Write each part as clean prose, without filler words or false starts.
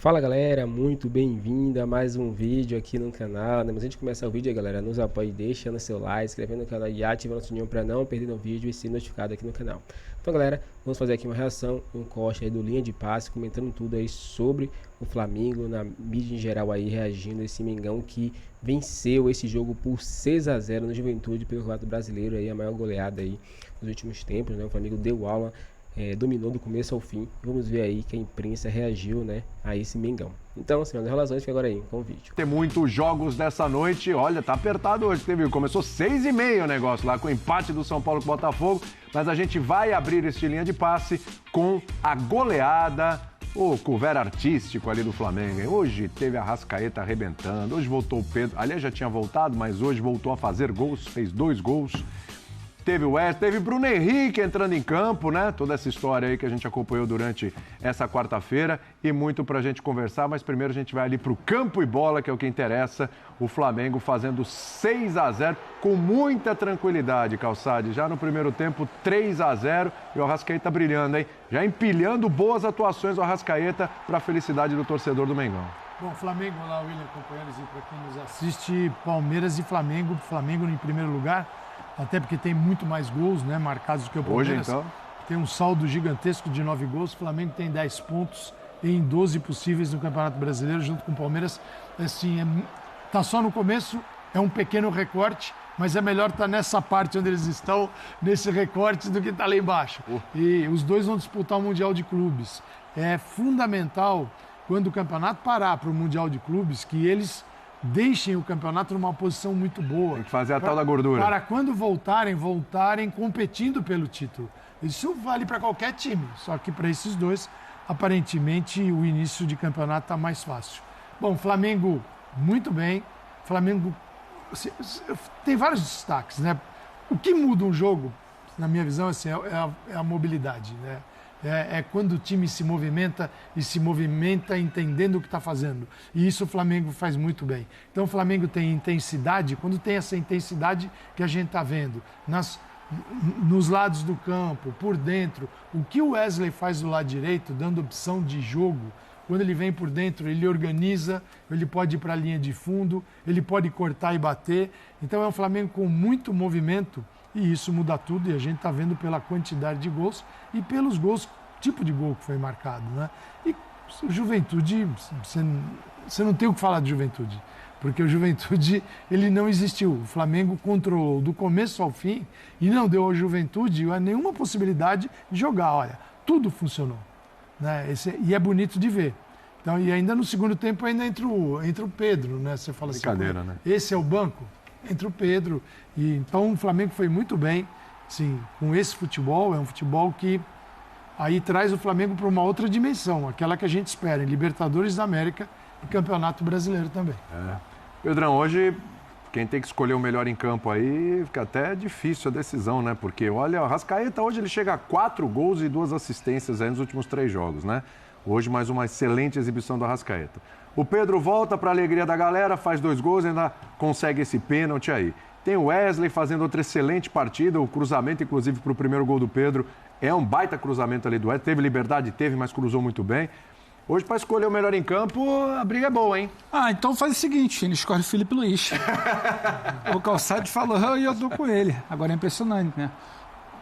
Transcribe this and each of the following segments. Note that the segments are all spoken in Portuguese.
Fala galera, muito bem-vindo a mais um vídeo aqui no canal, né? Mas antes de começar o vídeo, galera, nos apoie deixando seu like, inscrevendo no canal e ativando o sininho para não perder o vídeo e ser notificado aqui no canal. Então galera, vamos fazer aqui uma reação, um corte aí do Linha de Passe, comentando tudo aí sobre o Flamengo, na mídia em geral aí, reagindo a esse Mengão que venceu esse jogo por 6-0 no Juventude pelo Campeonato Brasileiro, aí a maior goleada aí nos últimos tempos, né? O Flamengo deu aula, dominou do começo ao fim. Vamos ver aí que a imprensa reagiu, né, a esse Mengão. Então, sem mais relações, fica agora aí com o vídeo. Tem muitos jogos dessa noite, olha, tá apertado hoje, teve, começou 6h30 o negócio lá, com o empate do São Paulo com o Botafogo, mas a gente vai abrir esse Linha de Passe com a goleada, o couvert artístico ali do Flamengo, hein? Hoje teve a Arrascaeta arrebentando, hoje voltou o Pedro, aliás já tinha voltado, mas hoje voltou a fazer gols, fez 2 gols. Teve o Wesley, teve Bruno Henrique entrando em campo, né? Toda essa história aí que a gente acompanhou durante essa quarta-feira e muito pra gente conversar, mas primeiro a gente vai ali pro campo e bola, que é o que interessa. O Flamengo fazendo 6-0 com muita tranquilidade, Calçade. Já no primeiro tempo, 3-0 e o Arrascaeta brilhando, hein? Já empilhando boas atuações do Arrascaeta pra felicidade do torcedor do Mengão. Bom, Flamengo lá, William, companheiros, e para quem nos assiste, Palmeiras e Flamengo em primeiro lugar. Até porque tem muito mais gols, né, marcados do que o Palmeiras. Hoje, então? Tem um saldo gigantesco de 9 gols. O Flamengo tem 10 pontos em 12 possíveis no Campeonato Brasileiro, junto com o Palmeiras. Assim, tá só no começo, é um pequeno recorte, mas é melhor estar nessa parte onde eles estão, nesse recorte, do que estar lá embaixo. E os dois vão disputar o Mundial de Clubes. É fundamental, quando o campeonato parar para o Mundial de Clubes, que eles deixem o campeonato numa posição muito boa. Tem que fazer a tal da gordura. Para quando voltarem competindo pelo título. Isso vale para qualquer time, só que para esses dois, aparentemente, o início de campeonato está mais fácil. Bom, Flamengo, muito bem. Flamengo tem vários destaques, né? O que muda um jogo, na minha visão, assim, é a mobilidade, né? É quando o time se movimenta e se movimenta entendendo o que está fazendo. E isso o Flamengo faz muito bem. Então o Flamengo tem intensidade, quando tem essa intensidade que a gente está vendo nos lados do campo, por dentro. O que o Wesley faz do lado direito, dando opção de jogo, quando ele vem por dentro, ele organiza, ele pode ir para a linha de fundo, ele pode cortar e bater. Então é um Flamengo com muito movimento. E isso muda tudo, e a gente está vendo pela quantidade de gols e pelos gols, tipo de gol que foi marcado, né? E o Juventude, você não tem o que falar de Juventude, porque o Juventude, ele não existiu. O Flamengo controlou do começo ao fim e não deu ao Juventude nenhuma possibilidade de jogar. Olha, tudo funcionou, né? E é bonito de ver. Então, e ainda no segundo tempo ainda entra o Pedro, né? Você fala brincadeira, assim, né? Esse é o banco? Entre o Pedro. E então o Flamengo foi muito bem, sim, com esse futebol. É um futebol que aí traz o Flamengo para uma outra dimensão, aquela que a gente espera, em Libertadores da América e Campeonato Brasileiro também. Pedrão, hoje quem tem que escolher o melhor em campo aí, fica até difícil a decisão, né? Porque, olha, o Arrascaeta hoje ele chega a 4 gols e 2 assistências aí nos últimos 3 jogos, né? Hoje mais uma excelente exibição do Arrascaeta. O Pedro volta para a alegria da galera, faz 2 gols e ainda consegue esse pênalti aí. Tem o Wesley fazendo outra excelente partida, o cruzamento, inclusive, para o primeiro gol do Pedro. É um baita cruzamento ali do Wesley. Teve liberdade, mas cruzou muito bem. Hoje, para escolher o melhor em campo, a briga é boa, hein? Então faz o seguinte, ele escolhe o Felipe Luiz. O Calçado falou e eu tô com ele. Agora é impressionante, né?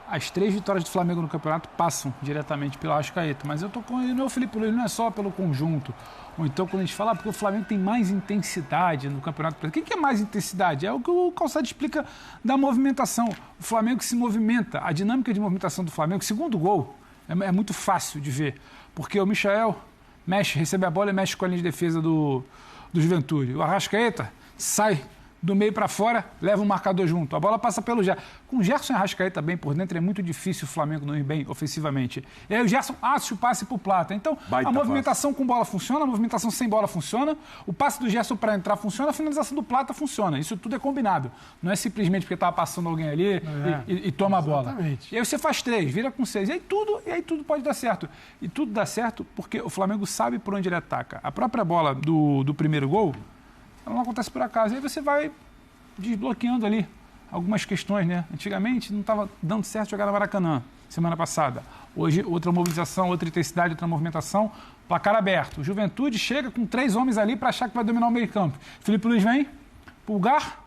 As 3 vitórias do Flamengo no campeonato passam diretamente pelo Arrascaeta, mas eu tô com ele, não é o Felipe Luiz, não é só pelo conjunto. Ou então quando a gente fala, porque o Flamengo tem mais intensidade no campeonato. O que é mais intensidade? É o que o Calçado explica da movimentação. O Flamengo se movimenta, a dinâmica de movimentação do Flamengo, o segundo gol, é muito fácil de ver, porque o Michael recebe a bola e mexe com a linha de defesa do Juventude. O Arrascaeta sai do meio para fora, leva o marcador junto. A bola passa pelo Gerson. Com o Gerson e Arrascaeta bem por dentro, é muito difícil o Flamengo não ir bem ofensivamente. E aí o Gerson acha o passe para o Plata. Então, Baita a movimentação passe. Com bola funciona, a movimentação sem bola funciona, o passe do Gerson para entrar funciona, a finalização do Plata funciona. Isso tudo é combinado. Não é simplesmente porque estava passando alguém ali e toma a bola. Exatamente. E aí você faz 3, vira com 6. E aí tudo pode dar certo. E tudo dá certo porque o Flamengo sabe por onde ele ataca. A própria bola do primeiro gol, ela não acontece por acaso. Aí você vai desbloqueando ali algumas questões, né? Antigamente não estava dando certo jogar no Maracanã. semana passada. Hoje, outra mobilização, outra intensidade, outra movimentação. Placar aberto. O Juventude chega com 3 homens ali para achar que vai dominar o meio campo. Felipe Luiz vem, Pulgar,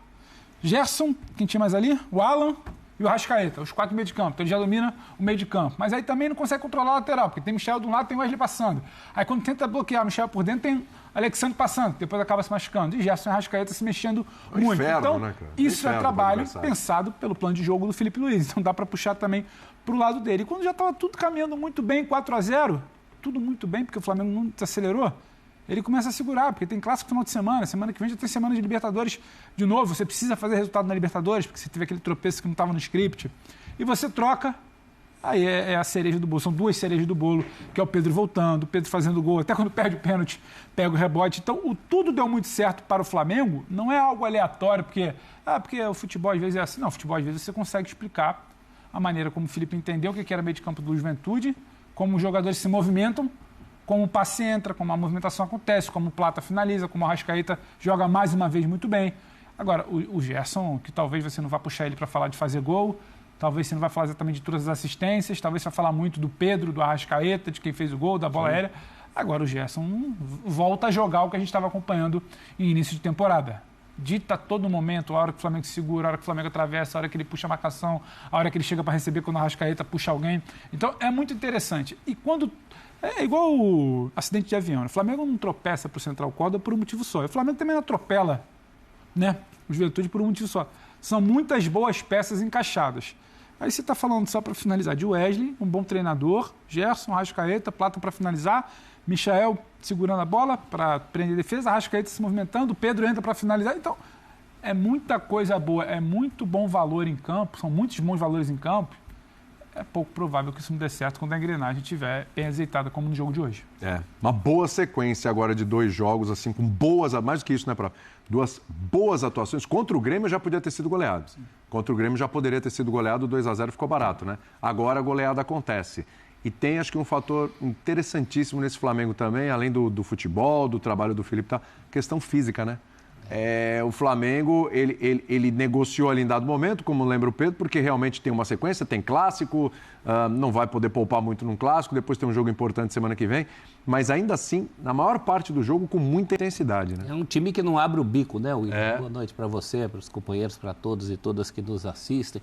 Gerson, quem tinha mais ali? O Alan e o Arrascaeta, os 4 meio de campo. Então ele já domina o meio de campo. Mas aí também não consegue controlar a lateral, porque tem Michel de um lado, tem o Wesley passando. Aí quando tenta bloquear o Michel por dentro, tem Alexandre passando, depois acaba se machucando. E Gerson e Arrascaeta se mexendo muito. Inferno, então, né, cara? isso é trabalho adversário. pensado pelo plano de jogo do Felipe Luiz. Então dá para puxar também para o lado dele. E quando já estava tudo caminhando muito bem, 4-0, tudo muito bem, porque o Flamengo não desacelerou, ele começa a segurar, porque tem clássico final de semana que vem já tem semana de Libertadores de novo, você precisa fazer resultado na Libertadores, porque você teve aquele tropeço que não estava no script, e você troca, aí é a cereja do bolo, são 2 cerejas do bolo, que é o Pedro voltando, o Pedro fazendo gol, até quando perde o pênalti, pega o rebote, então tudo deu muito certo para o Flamengo, não é algo aleatório, porque o futebol às vezes é assim, não, o futebol às vezes você consegue explicar a maneira como o Felipe entendeu o que era meio de campo do Juventude, como os jogadores se movimentam, como o passe entra, como a movimentação acontece, como o Plata finaliza, como o Arrascaeta joga mais uma vez muito bem. Agora, o Gerson, que talvez você não vá puxar ele para falar de fazer gol, talvez você não vai falar exatamente de todas as assistências, talvez você vai falar muito do Pedro, do Arrascaeta, de quem fez o gol, da bola aérea. Agora o Gerson volta a jogar o que a gente estava acompanhando em início de temporada. Dita todo momento, a hora que o Flamengo segura, a hora que o Flamengo atravessa, a hora que ele puxa a marcação, a hora que ele chega para receber quando o Arrascaeta puxa alguém. Então, é muito interessante. E quando... É igual o acidente de avião. O Flamengo não tropeça para o Central Córdoba por um motivo só. O Flamengo também não atropela, né, o Juventude por um motivo só. São muitas boas peças encaixadas. Aí você está falando, só para finalizar, de Wesley, um bom treinador, Gerson, Arrascaeta, Plata para finalizar, Michael segurando a bola para prender a defesa, Arrascaeta se movimentando, Pedro entra para finalizar. Então, é muita coisa boa, é muito bom valor em campo, são muitos bons valores em campo. É pouco provável que isso não dê certo quando a engrenagem estiver bem azeitada, como no jogo de hoje. Uma boa sequência agora de 2 jogos, assim, com boas, mais do que isso, né, Pro? 2 boas atuações. Contra o Grêmio já podia ter sido goleado. Sim. Contra o Grêmio já poderia ter sido goleado, 2-0 ficou barato, né? Agora a goleada acontece. E tem, acho que, um fator interessantíssimo nesse Flamengo também, além do futebol, do trabalho do Felipe, tá? Questão física, né? O Flamengo, ele negociou ali em dado momento, como lembra o Pedro, porque realmente tem uma sequência, tem clássico, não vai poder poupar muito num clássico, depois tem um jogo importante semana que vem, mas ainda assim, na maior parte do jogo, com muita intensidade, né? É um time que não abre o bico, né, William? Boa noite para você, para os companheiros, para todos e todas que nos assistem.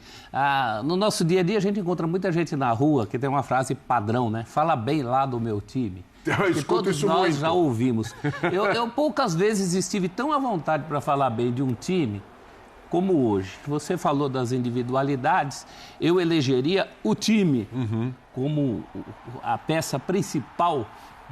No nosso dia a dia, a gente encontra muita gente na rua que tem uma frase padrão, né? Fala bem lá do meu time. Que todos nós já ouvimos. Eu poucas vezes estive tão à vontade para falar bem de um time como hoje. Você falou das individualidades, eu elegeria o time como a peça principal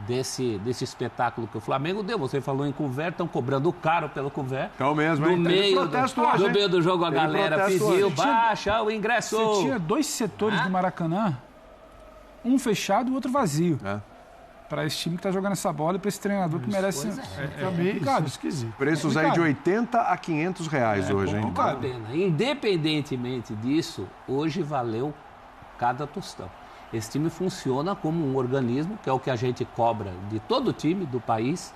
desse espetáculo que o Flamengo deu. Você falou em couvert, estão cobrando caro pelo couvert. Então mesmo, no meio do jogo a galera pediu, baixa o ingresso. Você tinha 2 setores do Maracanã, um fechado e o outro vazio. Para esse time que está jogando essa bola e para esse treinador que merece... Complicado, esquisito. Preços aí de 80 a 500 reais hoje, hein? Independentemente disso, hoje valeu cada tostão. Esse time funciona como um organismo, que é o que a gente cobra de todo time do país.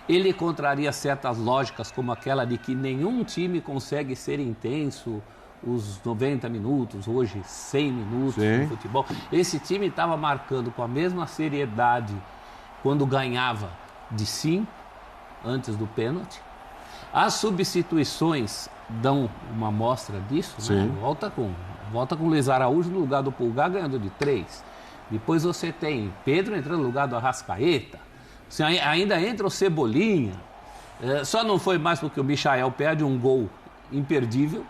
Ele contraria certas lógicas, como aquela de que nenhum time consegue ser intenso os 90 minutos, hoje 100 minutos no futebol. Esse time estava marcando com a mesma seriedade quando ganhava de 5, antes do pênalti. As substituições dão uma amostra disso, né? Volta com o Luiz Araújo no lugar do Pulgar, ganhando de 3. Depois você tem Pedro entrando no lugar do Arrascaeta. Você ainda entra o Cebolinha. Só não foi mais porque o Michael perde um gol imperdível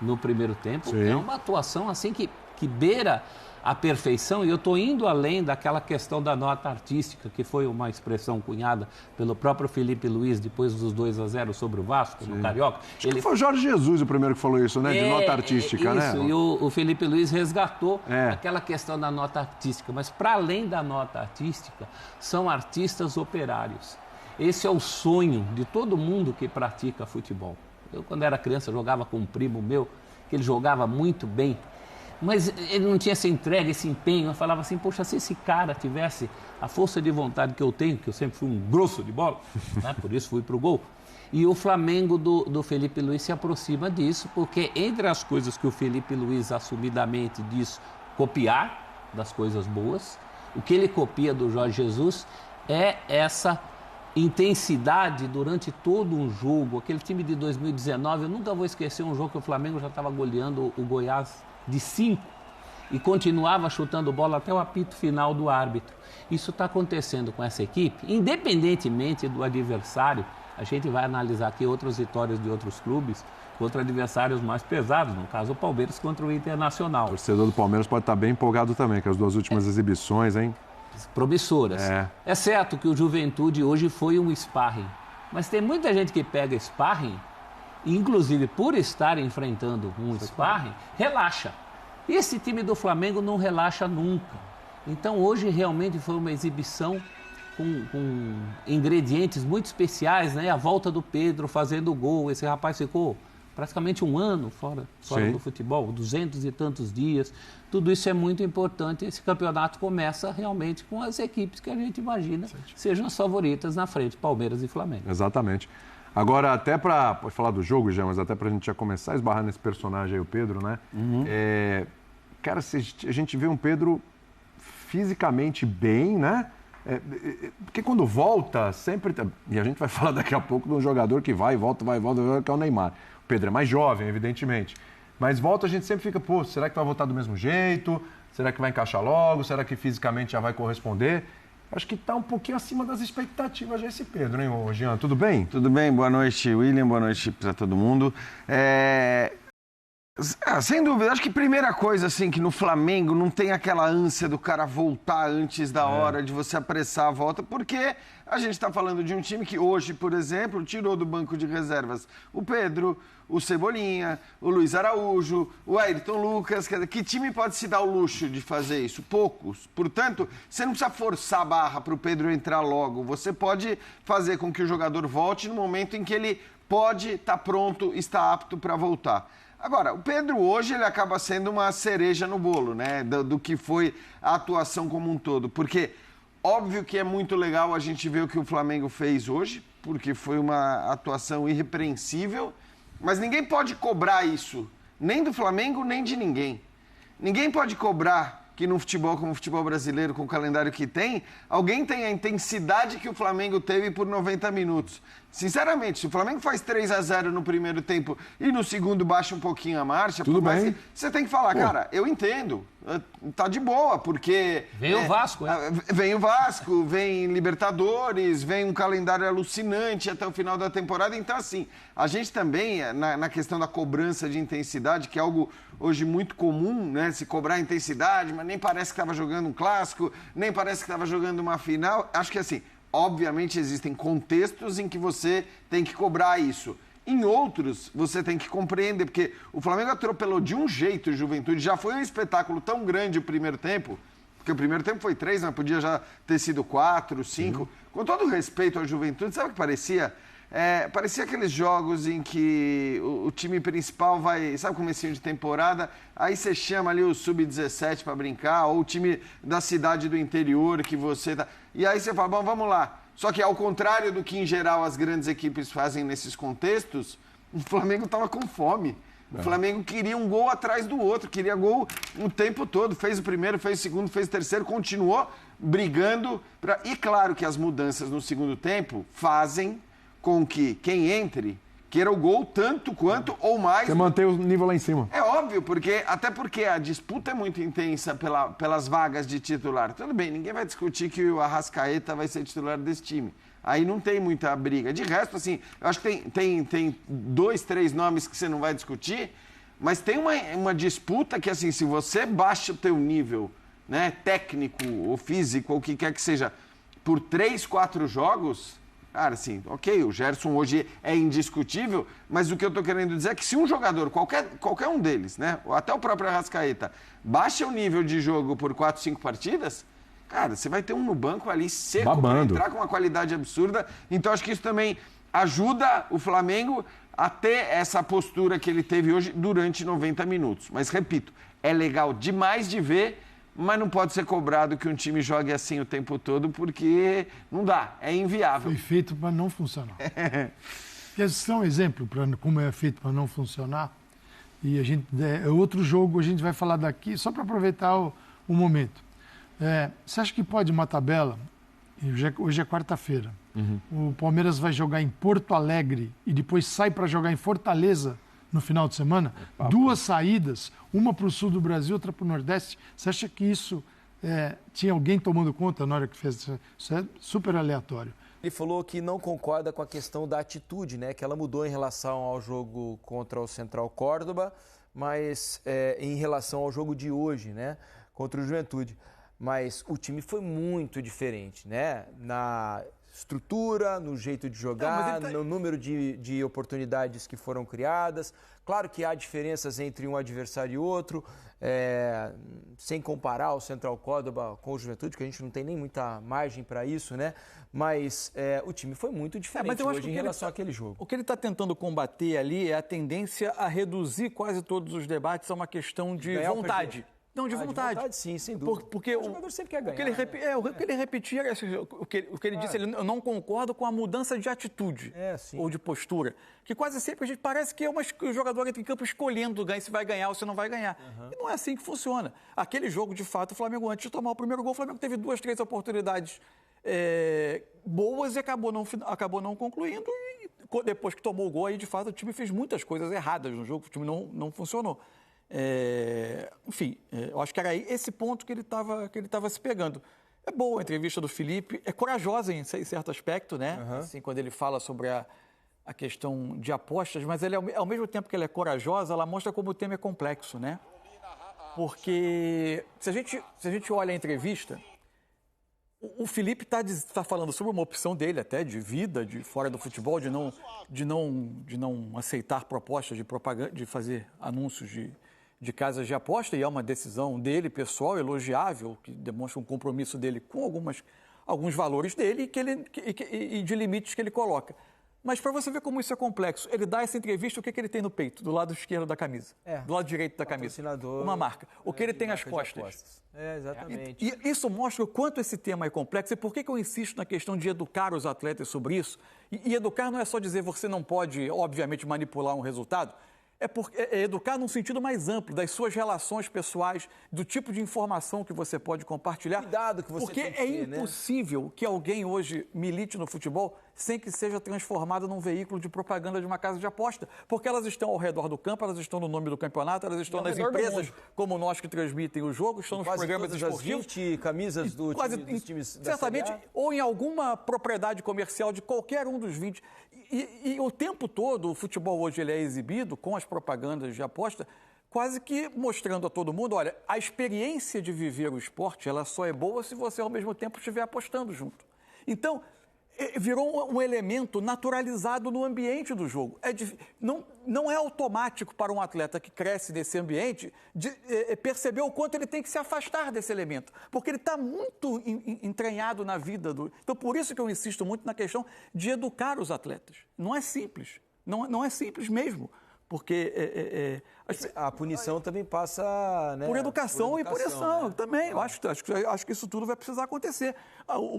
no primeiro tempo. É uma atuação assim que beira a perfeição, e eu estou indo além daquela questão da nota artística, que foi uma expressão cunhada pelo próprio Felipe Luiz depois dos 2-0 sobre o Vasco, no Carioca. Acho que foi o Jorge Jesus o primeiro que falou isso, né? De nota artística, né? Isso, e o Felipe Luiz resgatou aquela questão da nota artística, mas para além da nota artística, são artistas operários. Esse é o sonho de todo mundo que pratica futebol. Eu, quando era criança, jogava com um primo meu, que ele jogava muito bem, mas ele não tinha essa entrega, esse empenho. Eu falava assim, poxa, se esse cara tivesse a força de vontade que eu tenho, que eu sempre fui um grosso de bola, né? Por isso fui pro gol. E o Flamengo do Felipe Luiz se aproxima disso, porque entre as coisas que o Felipe Luiz assumidamente diz copiar, das coisas boas. O que ele copia do Jorge Jesus é essa intensidade durante todo um jogo. Aquele time de 2019, eu nunca vou esquecer um jogo que o Flamengo já estava goleando o Goiás de 5 e continuava chutando bola até o apito final do árbitro. Isso está acontecendo com essa equipe, independentemente do adversário. A gente vai analisar aqui outras vitórias de outros clubes contra adversários mais pesados, no caso o Palmeiras contra o Internacional. O torcedor do Palmeiras pode estar bem empolgado também, com as 2 últimas exibições, hein? Promissoras. É certo que o Juventude hoje foi um sparring, mas tem muita gente que pega sparring, inclusive por estar enfrentando um sparring, relaxa. Esse time do Flamengo não relaxa nunca. Então hoje realmente foi uma exibição com ingredientes muito especiais, né? A volta do Pedro fazendo gol, esse rapaz ficou praticamente um ano fora do futebol, 200 e tantos dias. Tudo isso é muito importante. Esse campeonato começa realmente com as equipes que a gente imagina sejam as favoritas na frente, Palmeiras e Flamengo. Exatamente. Agora, até para... Pode falar do jogo, já, mas até para a gente já começar a esbarrar nesse personagem aí, o Pedro, né? Cara, a gente vê um Pedro fisicamente bem, né? Porque quando volta, sempre... E a gente vai falar daqui a pouco de um jogador que vai e volta, que é o Neymar. O Pedro é mais jovem, evidentemente. Mas volta, a gente sempre fica, pô, será que vai voltar do mesmo jeito? Será que vai encaixar logo? Será que fisicamente já vai corresponder? Acho que está um pouquinho acima das expectativas já esse Pedro, hein, Jean? Tudo bem? Tudo bem, boa noite, William, boa noite para todo mundo. Sem dúvida, acho que primeira coisa, assim, que no Flamengo não tem aquela ânsia do cara voltar antes da hora, de você apressar a volta, porque a gente está falando de um time que hoje, por exemplo, tirou do banco de reservas o Pedro, o Cebolinha, o Luiz Araújo, o Ayrton Lucas. Que time pode se dar o luxo de fazer isso? Poucos. Portanto, você não precisa forçar a barra para o Pedro entrar logo. Você pode fazer com que o jogador volte no momento em que ele pode estar pronto, está apto para voltar. Agora, o Pedro hoje ele acaba sendo uma cereja no bolo, né? Do que foi a atuação como um todo. Porque óbvio que é muito legal a gente ver o que o Flamengo fez hoje, porque foi uma atuação irrepreensível, mas ninguém pode cobrar isso, nem do Flamengo, nem de ninguém. Ninguém pode cobrar que no futebol, como o futebol brasileiro, com o calendário que tem, alguém tem a intensidade que o Flamengo teve por 90 minutos. Sinceramente, se o Flamengo faz 3-0 no primeiro tempo e no segundo baixa um pouquinho a marcha, tudo bem. Você tem que falar, cara, eu entendo, tá de boa, porque... Vem o Vasco, hein? Vem o Vasco, vem Libertadores, vem um calendário alucinante até o final da temporada. Então, assim, a gente também, na questão da cobrança de intensidade, que é algo hoje muito comum, né? Se cobrar intensidade, mas nem parece que estava jogando um clássico, nem parece que estava jogando uma final. Acho que, assim, obviamente existem contextos em que você tem que cobrar isso. Em outros, você tem que compreender, porque o Flamengo atropelou de um jeito o Juventude. Já foi um espetáculo tão grande o primeiro tempo, porque o primeiro tempo foi 3, mas podia já ter sido 4, 5. Com todo respeito ao Juventude, sabe o que parecia? Parecia aqueles jogos em que o time principal vai, sabe, comecinho de temporada, aí você chama ali o Sub-17 para brincar, ou o time da cidade do interior que você tá... E aí você fala, bom, vamos lá. Só que ao contrário do que em geral as grandes equipes fazem nesses contextos, o Flamengo estava com fome. O Flamengo queria um gol atrás do outro, queria gol o tempo todo. Fez o primeiro, fez o segundo, fez o terceiro, continuou brigando. E claro que as mudanças no segundo tempo fazem com que quem entre queira o gol tanto quanto ou mais. Você mantém o nível lá em cima. É óbvio, até porque a disputa é muito intensa pelas vagas de titular. Tudo bem, ninguém vai discutir que o Arrascaeta vai ser titular desse time. Aí não tem muita briga. De resto, assim, eu acho que tem 2, 3 nomes que você não vai discutir, mas tem uma disputa que, assim, se você baixa o teu nível, né, técnico ou físico, ou o que quer que seja, por 3, 4 jogos... Cara, assim, ok, o Gerson hoje é indiscutível, mas o que eu tô querendo dizer é que se um jogador, qualquer um deles, né, até o próprio Arrascaeta, baixa o nível de jogo por 4, 5 partidas, cara, você vai ter um no banco ali seco para entrar com uma qualidade absurda. Então acho que isso também ajuda o Flamengo a ter essa postura que ele teve hoje durante 90 minutos. Mas, repito, é legal demais de ver, mas não pode ser cobrado que um time jogue assim o tempo todo, porque não dá, é inviável. Foi feito para não funcionar. Quer ser um exemplo para como é feito para não funcionar? E outro jogo a gente vai falar daqui, só para aproveitar o momento. Você acha que pode uma tabela? Hoje é quarta-feira. O Palmeiras vai jogar em Porto Alegre e depois sai para jogar em Fortaleza no final de semana? 2 saídas, uma para o sul do Brasil, outra para o Nordeste. Você acha que isso tinha alguém tomando conta na hora que fez isso? Isso é super aleatório. Ele falou que não concorda com a questão da atitude, né? Que ela mudou em relação ao jogo contra o Central Córdoba, mas em relação ao jogo de hoje, né? Contra o Juventude. Mas o time foi muito diferente, né? Na estrutura, no jeito de jogar, no número de oportunidades que foram criadas. Claro que há diferenças entre um adversário e outro, sem comparar o Central Córdoba com o Juventude, que a gente não tem nem muita margem para isso, né? Mas o time foi muito diferente hoje em relação àquele jogo. O que ele está tentando combater ali é a tendência a reduzir quase todos os debates a uma questão de vontade. Não, de vontade. De vontade, sim, sem dúvida. Porque o jogador sempre quer ganhar. O que ele repetia, o que ele disse, eu não concordo com a mudança de atitude ou de postura. Que quase sempre a gente parece que o jogador entra em campo escolhendo se vai ganhar ou se não vai ganhar. E não é assim que funciona. Aquele jogo, de fato, o Flamengo, antes de tomar o primeiro gol, o Flamengo teve 2, 3 oportunidades boas e acabou não concluindo. E depois que tomou o gol, aí, de fato, o time fez muitas coisas erradas no jogo, o time não funcionou. Eu acho que era esse ponto que ele estava se pegando. É boa a entrevista do Felipe, é corajosa em certo aspecto, né? Assim, quando ele fala sobre a questão de apostas, mas ele, ao mesmo tempo que ela é corajosa, ela mostra como o tema é complexo, né? Porque se a gente olha a entrevista, o Felipe está falando sobre uma opção dele até de vida, de fora do futebol, de não aceitar propostas de propaganda, de fazer anúncios de casas de aposta, e é uma decisão dele, pessoal, elogiável, que demonstra um compromisso dele com alguns valores dele e de limites que ele coloca. Mas para você ver como isso é complexo, ele dá essa entrevista, o que ele tem no peito, do lado esquerdo da camisa, do lado direito da camisa, uma marca. O que ele tem nas costas. Exatamente. E isso mostra o quanto esse tema é complexo. E por que eu insisto na questão de educar os atletas sobre isso? E educar não é só dizer você não pode, obviamente, manipular um resultado. É educar num sentido mais amplo, das suas relações pessoais, do tipo de informação que você pode compartilhar. Cuidado que você porque tem que ter, impossível que alguém hoje milite no futebol sem que seja transformado num veículo de propaganda de uma casa de aposta. Porque elas estão ao redor do campo, elas estão no nome do campeonato, elas estão nas empresas como nós que transmitem o jogo, estão nos programas esportivos. As 20 camisas dos times da certamente, ou em alguma propriedade comercial de qualquer um dos 20. E o tempo todo, o futebol hoje ele é exibido com as propagandas de aposta, quase que mostrando a todo mundo, olha, a experiência de viver o esporte, ela só é boa se você ao mesmo tempo estiver apostando junto. Então, virou um elemento naturalizado no ambiente do jogo. Não é automático para um atleta que cresce nesse ambiente perceber o quanto ele tem que se afastar desse elemento, porque ele está muito entranhado na vida do... Então, por isso que eu insisto muito na questão de educar os atletas. Não é simples, não é simples mesmo. Porque a punição também passa, né, por educação e punição, né? Também. Eu acho que isso tudo vai precisar acontecer.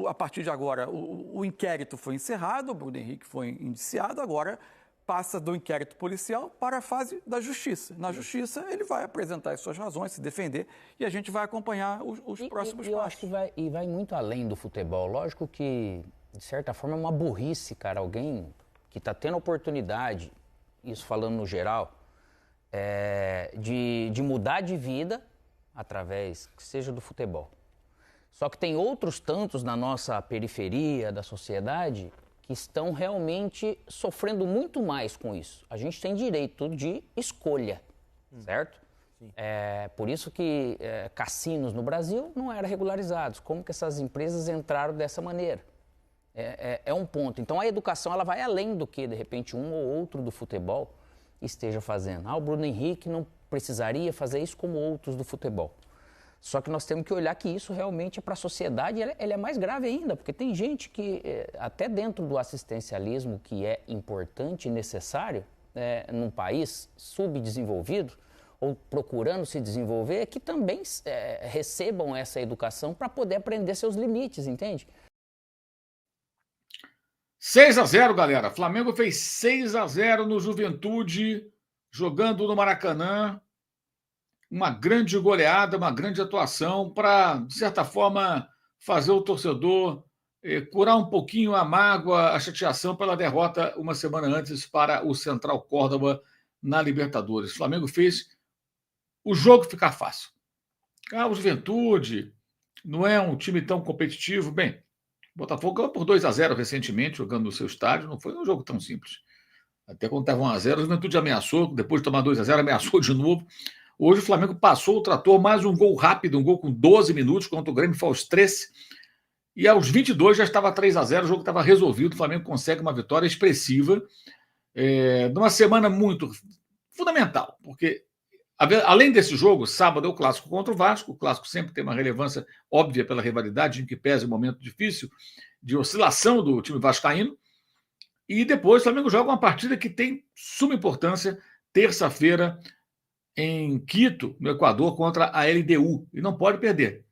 A partir de agora, o inquérito foi encerrado, o Bruno Henrique foi indiciado, agora passa do inquérito policial para a fase da justiça. Na justiça, ele vai apresentar as suas razões, se defender, e a gente vai acompanhar os próximos passos. Eu acho que vai muito além do futebol. Lógico que, de certa forma, é uma burrice, cara, alguém que está tendo oportunidade, isso falando no geral, de mudar de vida através, que seja do futebol. Só que tem outros tantos na nossa periferia da sociedade que estão realmente sofrendo muito mais com isso. A gente tem direito de escolha, certo? Por isso que cassinos no Brasil não eram regularizados. Como que essas empresas entraram dessa maneira? É um ponto. Então, a educação ela vai além do que, de repente, um ou outro do futebol esteja fazendo. O Bruno Henrique não precisaria fazer isso como outros do futebol. Só que nós temos que olhar que isso realmente para a sociedade ele é mais grave ainda, porque tem gente que, até dentro do assistencialismo, que é importante e necessário num país subdesenvolvido ou procurando se desenvolver, que também recebam essa educação para poder aprender seus limites, entende? 6-0, galera. Flamengo fez 6-0 no Juventude, jogando no Maracanã. uma grande goleada, uma grande atuação para, de certa forma, fazer o torcedor curar um pouquinho a mágoa, a chateação pela derrota uma semana antes para o Central Córdoba na Libertadores. O Flamengo fez o jogo ficar fácil. O Juventude não é um time tão competitivo. Bem, o Botafogo ganhou por 2-0 recentemente, jogando no seu estádio. Não foi um jogo tão simples. Até quando estava 1-0, o Juventude ameaçou. Depois de tomar 2-0, ameaçou de novo. Hoje o Flamengo passou o trator, mais um gol rápido, um gol com 12 minutos contra o Grêmio, foi aos 13. E aos 22 já estava 3-0, o jogo estava resolvido. O Flamengo consegue uma vitória expressiva numa semana muito fundamental, porque além desse jogo, sábado é o clássico contra o Vasco. O clássico sempre tem uma relevância óbvia pela rivalidade, em que pese um momento difícil de oscilação do time vascaíno. E depois o Flamengo joga uma partida que tem suma importância, terça-feira, em Quito, no Equador, contra a LDU. E não pode perder.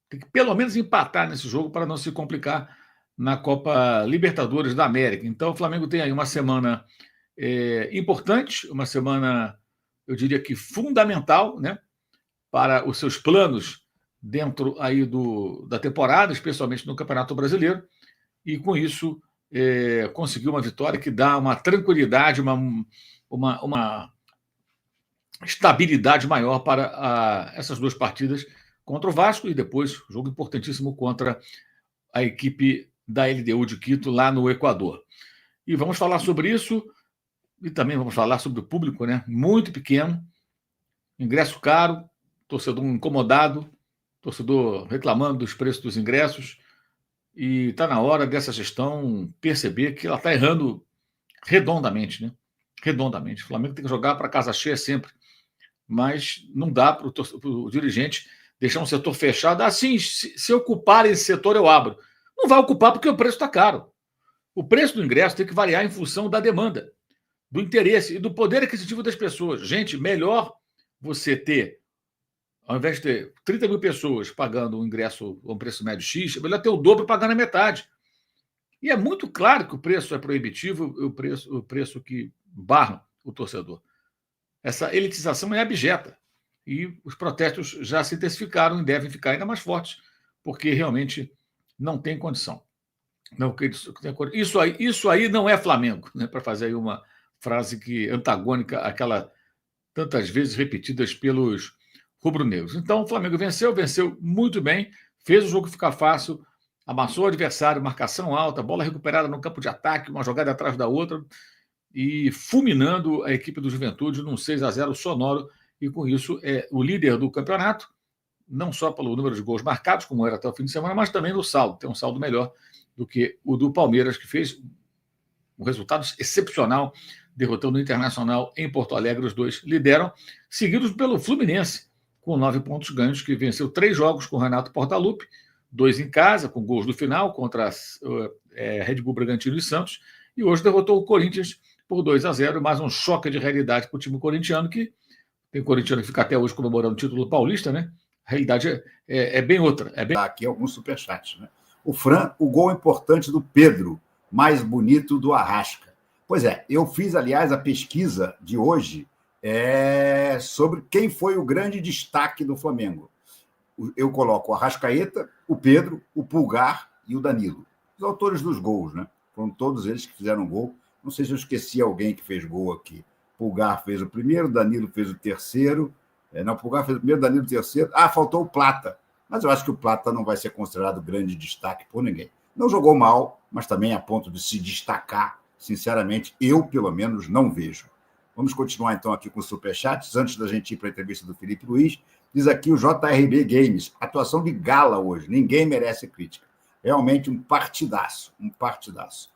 Tem que pelo menos empatar nesse jogo para não se complicar na Copa Libertadores da América. Então o Flamengo tem aí uma semana importante, uma semana, eu diria que fundamental, né, para os seus planos dentro aí da temporada, especialmente no Campeonato Brasileiro. E com isso conseguiu uma vitória que dá uma tranquilidade, uma estabilidade maior para essas duas partidas contra o Vasco e depois jogo importantíssimo contra a equipe da LDU de Quito lá no Equador. E vamos falar sobre isso e também vamos falar sobre o público, né? Muito pequeno, ingresso caro, torcedor incomodado, torcedor reclamando dos preços dos ingressos, e está na hora dessa gestão perceber que ela está errando redondamente, né? Redondamente. O Flamengo tem que jogar para casa cheia sempre, mas não dá para o dirigente deixar um setor fechado. Assim, se ocupar esse setor, eu abro. Não vai ocupar porque o preço está caro. O preço do ingresso tem que variar em função da demanda, do interesse e do poder aquisitivo das pessoas. Gente, melhor você ter, ao invés de ter 30 mil pessoas pagando um ingresso a um preço médio X, é melhor ter o dobro pagando a metade. E é muito claro que o preço é proibitivo, o preço que barra o torcedor. Essa elitização é abjeta. E os protestos já se intensificaram e devem ficar ainda mais fortes, porque realmente não tem condição. Isso aí não é Flamengo, né? Para fazer aí uma frase antagônica àquela tantas vezes repetidas pelos rubro-negros. Então, o Flamengo venceu muito bem, fez o jogo ficar fácil, amassou o adversário, marcação alta, bola recuperada no campo de ataque, uma jogada atrás da outra, e fulminando a equipe do Juventude num 6-0 sonoro, e com isso é o líder do campeonato, não só pelo número de gols marcados, como era até o fim de semana, mas também no saldo. Tem um saldo melhor do que o do Palmeiras, que fez um resultado excepcional, derrotando o Internacional em Porto Alegre. Os dois lideram, seguidos pelo Fluminense, com 9 pontos ganhos, que venceu 3 jogos com o Renato Portaluppi, 2 em casa, com gols do final, contra Red Bull Bragantino e Santos, e hoje derrotou o Corinthians por 2-0, mais um choque de realidade para o time corintiano, que tem corintiano que fica até hoje comemorando o título paulista, né? A realidade é bem outra. Aqui alguns superchats, né? O Fran, o gol importante do Pedro, mais bonito do Arrasca. Pois é, eu fiz, aliás, a pesquisa de hoje sobre quem foi o grande destaque do Flamengo. Eu coloco o Arrascaeta, o Pedro, o Pulgar e o Danilo. Os autores dos gols, né? Foram todos eles que fizeram gol. Não sei se eu esqueci alguém que fez gol aqui. Pulgar fez o primeiro, Danilo fez o terceiro. Não, Pulgar fez o primeiro, Danilo o terceiro. Faltou o Plata. Mas eu acho que o Plata não vai ser considerado grande destaque por ninguém. Não jogou mal, mas também a ponto de se destacar, sinceramente, eu, pelo menos, não vejo. Vamos continuar, então, aqui com os superchats. Antes da gente ir para a entrevista do Felipe Luiz, diz aqui o JRB Games, atuação de gala hoje, ninguém merece crítica. Realmente um partidaço, um partidaço.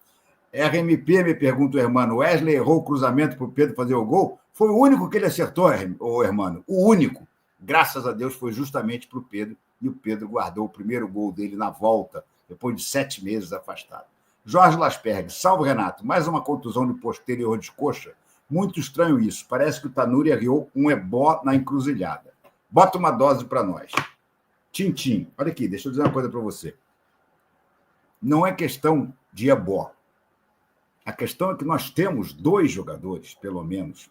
RMP me pergunta o Hermano, Wesley errou o cruzamento para o Pedro fazer o gol? Foi o único que ele acertou, Hermano, o único. Graças a Deus foi justamente para o Pedro, e o Pedro guardou o primeiro gol dele na volta, depois de 7 meses afastado. Jorge Lasperg, salve Renato, mais uma contusão de posterior de coxa? Muito estranho isso, parece que o Tanuri arriou um ebó na encruzilhada. Bota uma dose para nós. Tintim, olha aqui, deixa eu dizer uma coisa para você. Não é questão de ebó. A questão é que nós temos 2 jogadores, pelo menos,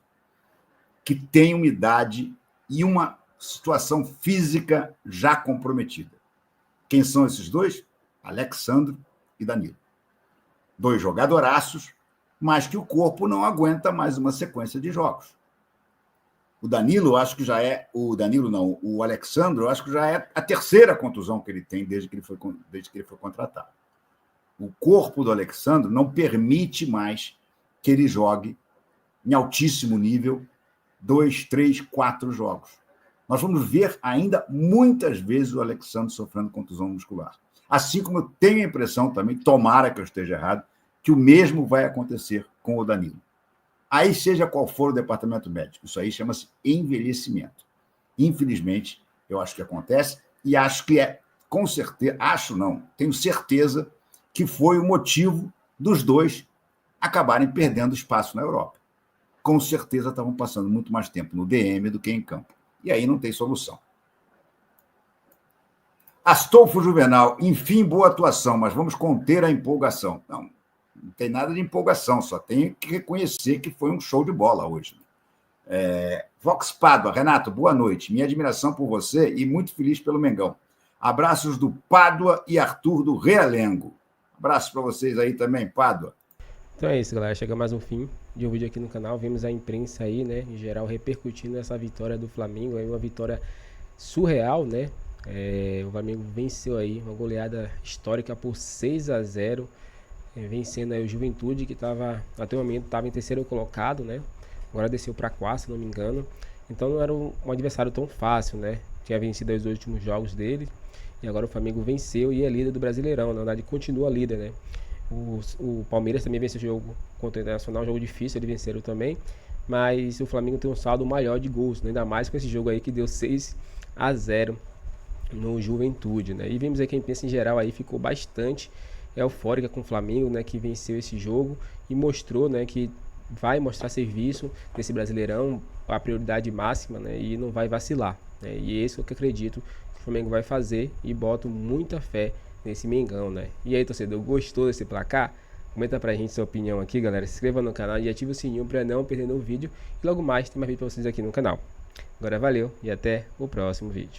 que têm uma idade e uma situação física já comprometida. Quem são esses dois? Alexandre e Danilo. 2 jogadoraços, mas que o corpo não aguenta mais uma sequência de jogos. O Danilo, acho que já é... O Alexandre, eu acho que já é a 3ª contusão que ele tem desde que ele foi contratado. O corpo do Alexandre não permite mais que ele jogue em altíssimo nível 2, 3, 4 jogos. Nós vamos ver ainda muitas vezes o Alexandre sofrendo contusão muscular. Assim como eu tenho a impressão também, tomara que eu esteja errado, que o mesmo vai acontecer com o Danilo. Aí, seja qual for o departamento médico, isso aí chama-se envelhecimento. Infelizmente, eu acho que acontece e acho que com certeza, tenho certeza que foi o motivo dos dois acabarem perdendo espaço na Europa. Com certeza estavam passando muito mais tempo no DM do que em campo. E aí não tem solução. Astolfo Juvenal, enfim, boa atuação, mas vamos conter a empolgação. Não tem nada de empolgação, só tenho que reconhecer que foi um show de bola hoje. Vox Pádua, Renato, boa noite. Minha admiração por você e muito feliz pelo Mengão. Abraços do Pádua e Arthur do Realengo. Abraço para vocês aí também, Pádua. Então é isso, galera. Chega mais um fim de um vídeo aqui no canal. Vimos a imprensa aí, né, em geral, repercutindo essa vitória do Flamengo. Aí uma vitória surreal, né? O Flamengo venceu aí uma goleada histórica por 6-0. Vencendo aí o Juventude, que até o momento estava em 3º colocado, né? Agora desceu para 4º, se não me engano. Então não era um adversário tão fácil, né? Tinha vencido os 2 últimos jogos dele. E agora o Flamengo venceu e é líder do Brasileirão. Na verdade, continua líder, né? O Palmeiras também venceu o jogo contra o Internacional, um jogo difícil, eles venceram também. Mas o Flamengo tem um saldo maior de gols, né? Ainda mais com esse jogo aí que deu 6-0 no Juventude, né? E vimos aí que a imprensa em geral aí ficou bastante eufórica com o Flamengo, né, que venceu esse jogo e mostrou, né, que vai mostrar serviço nesse Brasileirão, a prioridade máxima, né, e não vai vacilar, né, e é isso que eu acredito que o Flamengo vai fazer e boto muita fé nesse Mengão, né. E aí, torcedor, gostou desse placar? Comenta pra gente sua opinião aqui, galera, se inscreva no canal e ative o sininho pra não perder nenhum vídeo e logo mais tem mais vídeo pra vocês aqui no canal. Agora valeu e até o próximo vídeo.